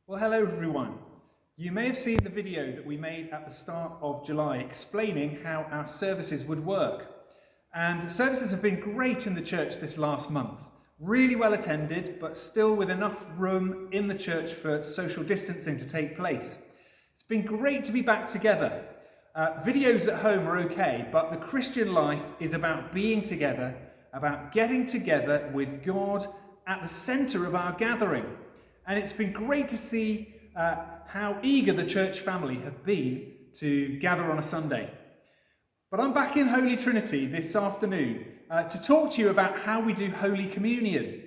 Well, hello everyone. You may have seen the video that we made at the start of July explaining how our services would work. And services have been great in the church this last month. Really well attended, but still with enough room in the church for social distancing to take place. It's been great to be back together. Videos at home are okay, but the Christian life is about being together, about getting together with God at the centre of our gathering. And it's been great to see how eager the church family have been to gather on a Sunday. But I'm back in Holy Trinity this afternoon to talk to you about how we do Holy Communion.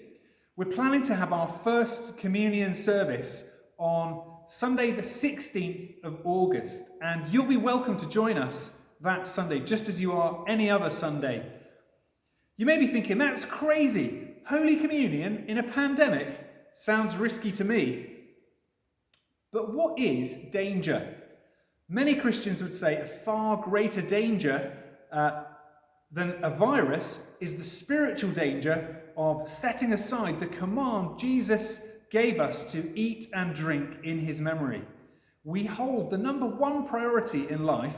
We're planning to have our first communion service on Sunday the 16th of August, and you'll be welcome to join us that Sunday, just as you are any other Sunday. You may be thinking, that's crazy. Holy Communion in a pandemic? Sounds risky to me. But what is danger? Many Christians would say a far greater danger than a virus is the spiritual danger of setting aside the command Jesus gave us to eat and drink in his memory. We hold the number one priority in life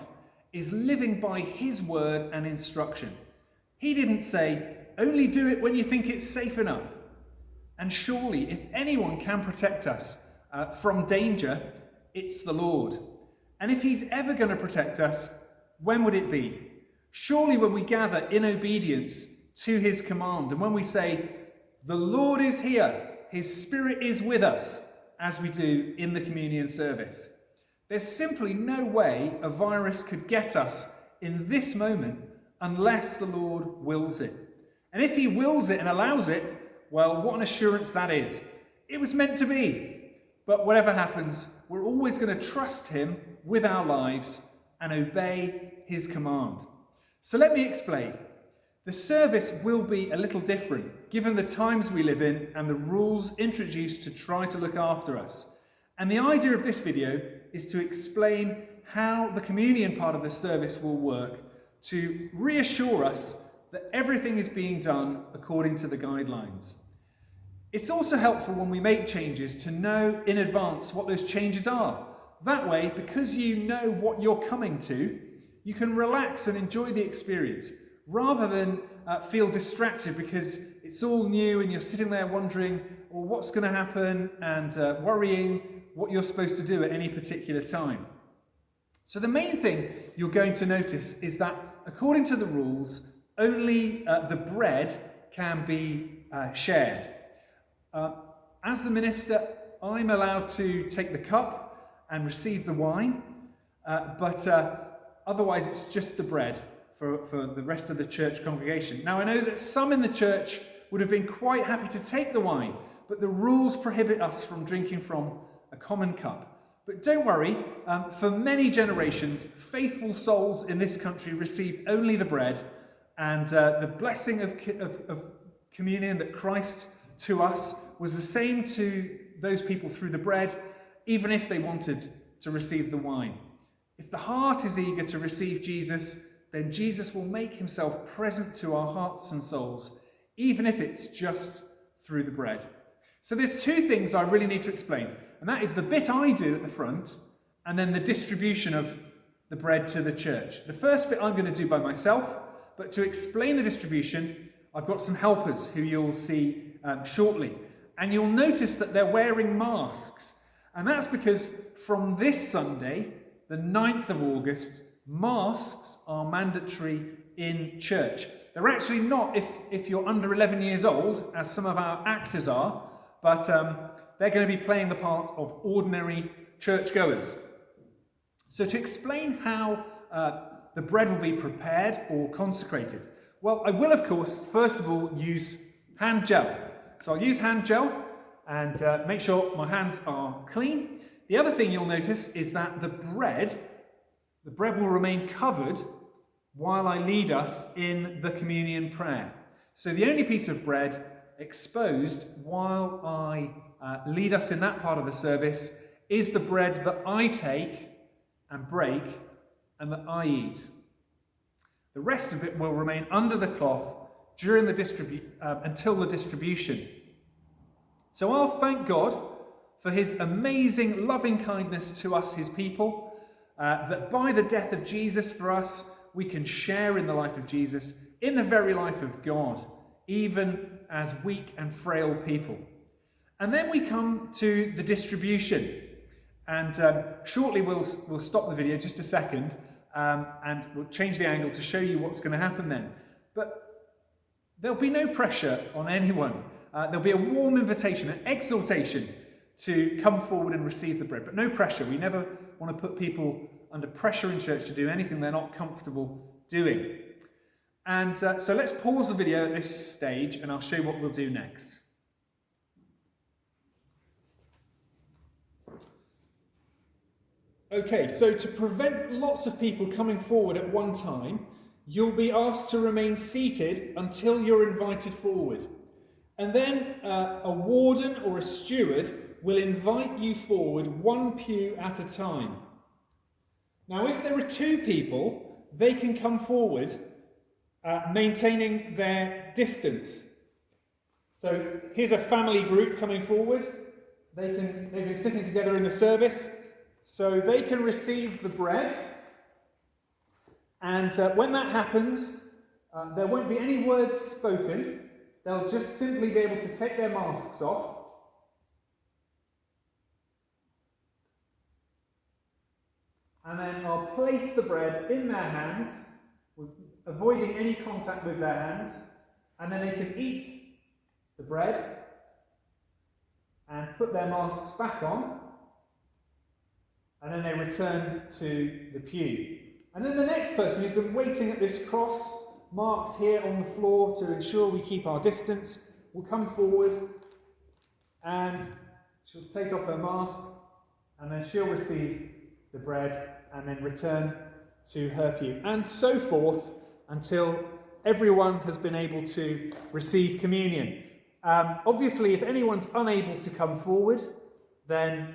is living by his word and instruction. He didn't say, only do it when you think it's safe enough. And surely, if anyone can protect us from danger, it's the Lord. And if he's ever going to protect us, when would it be? Surely when we gather in obedience to his command, and when we say, the Lord is here, his Spirit is with us, as we do in the communion service. There's simply no way a virus could get us in this moment unless the Lord wills it. And if he wills it and allows it, well, what an assurance that is. It was meant to be. But whatever happens, we're always going to trust him with our lives and obey his command. So let me explain. The service will be a little different, given the times we live in and the rules introduced to try to look after us. And the idea of this video is to explain how the communion part of the service will work to reassure us that everything is being done according to the guidelines. It's also helpful when we make changes to know in advance what those changes are. That way, because you know what you're coming to, you can relax and enjoy the experience, rather than feel distracted because it's all new and you're sitting there wondering, well, what's going to happen, and worrying what you're supposed to do at any particular time. So the main thing you're going to notice is that, according to the rules, only the bread can be shared. As the minister, I'm allowed to take the cup and receive the wine, but otherwise it's just the bread for the rest of the church congregation. Now, I know that some in the church would have been quite happy to take the wine, but the rules prohibit us from drinking from a common cup. But don't worry, for many generations, faithful souls in this country received only the bread, and the blessing of communion that Christ to us was the same to those people through the bread, even if they wanted to receive the wine. If the heart is eager to receive Jesus, then Jesus will make himself present to our hearts and souls, even if it's just through the bread. So there's two things I really need to explain, and that is the bit I do at the front, and then the distribution of the bread to the church. The first bit I'm going to do by myself, but to explain the distribution, I've got some helpers who you'll see shortly. And you'll notice that they're wearing masks. And that's because from this Sunday, the 9th of August, masks are mandatory in church. They're actually not if you're under 11 years old, as some of our actors are, but they're going to be playing the part of ordinary churchgoers. So to explain how the bread will be prepared or consecrated, well, I will, of course, first of all, use hand gel. So I'll use hand gel and make sure my hands are clean. The other thing you'll notice is that the bread will remain covered while I lead us in the communion prayer. So the only piece of bread exposed while I lead us in that part of the service is the bread that I take and break and that I eat. The rest of it will remain under the cloth during the until the distribution. So I'll thank God for his amazing loving kindness to us, his people, that by the death of Jesus for us, we can share in the life of Jesus, in the very life of God, even as weak and frail people. And then we come to the distribution. And shortly we'll stop the video, just a second, and we'll change the angle to show you what's going to happen then. But there'll be no pressure on anyone. There'll be a warm invitation, an exhortation to come forward and receive the bread. But no pressure. We never want to put people under pressure in church to do anything they're not comfortable doing. And so let's pause the video at this stage and I'll show you what we'll do next. Okay, so to prevent lots of people coming forward at one time, you'll be asked to remain seated until you're invited forward. And then a warden or a steward will invite you forward one pew at a time. Now, if there are two people, they can come forward maintaining their distance. So here's a family group coming forward. They've been sitting together in the service, so they can receive the bread. And when that happens, there won't be any words spoken. They'll just simply be able to take their masks off. And then I'll place the bread in their hands, avoiding any contact with their hands. And then they can eat the bread and put their masks back on. And then they return to the pew. And then the next person who's been waiting at this cross, marked here on the floor to ensure we keep our distance, will come forward and she'll take off her mask and then she'll receive the bread and then return to her pew. And so forth until everyone has been able to receive communion. Obviously, if anyone's unable to come forward, then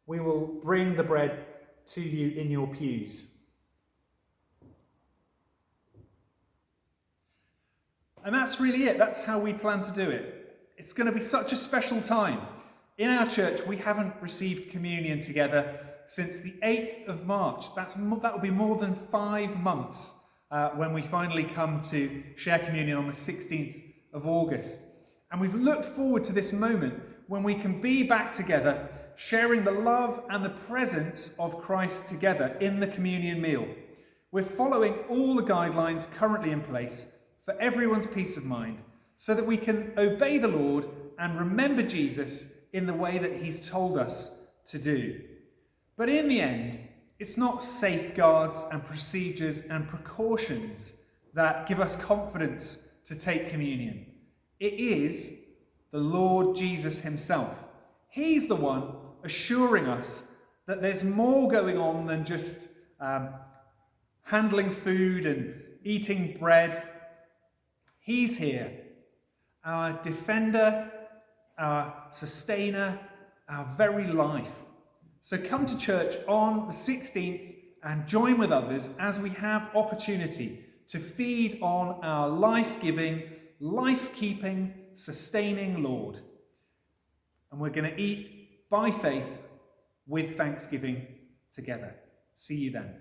we will bring the bread to you in your pews. And that's really it. That's how we plan to do it. It's going to be such a special time. In our church, we haven't received communion together since the 8th of March. That will be more than 5 months when we finally come to share communion on the 16th of August. And we've looked forward to this moment when we can be back together, sharing the love and the presence of Christ together in the communion meal. We're following all the guidelines currently in place for everyone's peace of mind, so that we can obey the Lord and remember Jesus in the way that he's told us to do. But in the end, it's not safeguards and procedures and precautions that give us confidence to take communion. It is the Lord Jesus himself. He's the one assuring us that there's more going on than just handling food and eating bread. He's here, our defender, our sustainer, our very life. So come to church on the 16th and join with others as we have opportunity to feed on our life-giving, life-keeping, sustaining Lord. And we're going to eat by faith with thanksgiving together. See you then.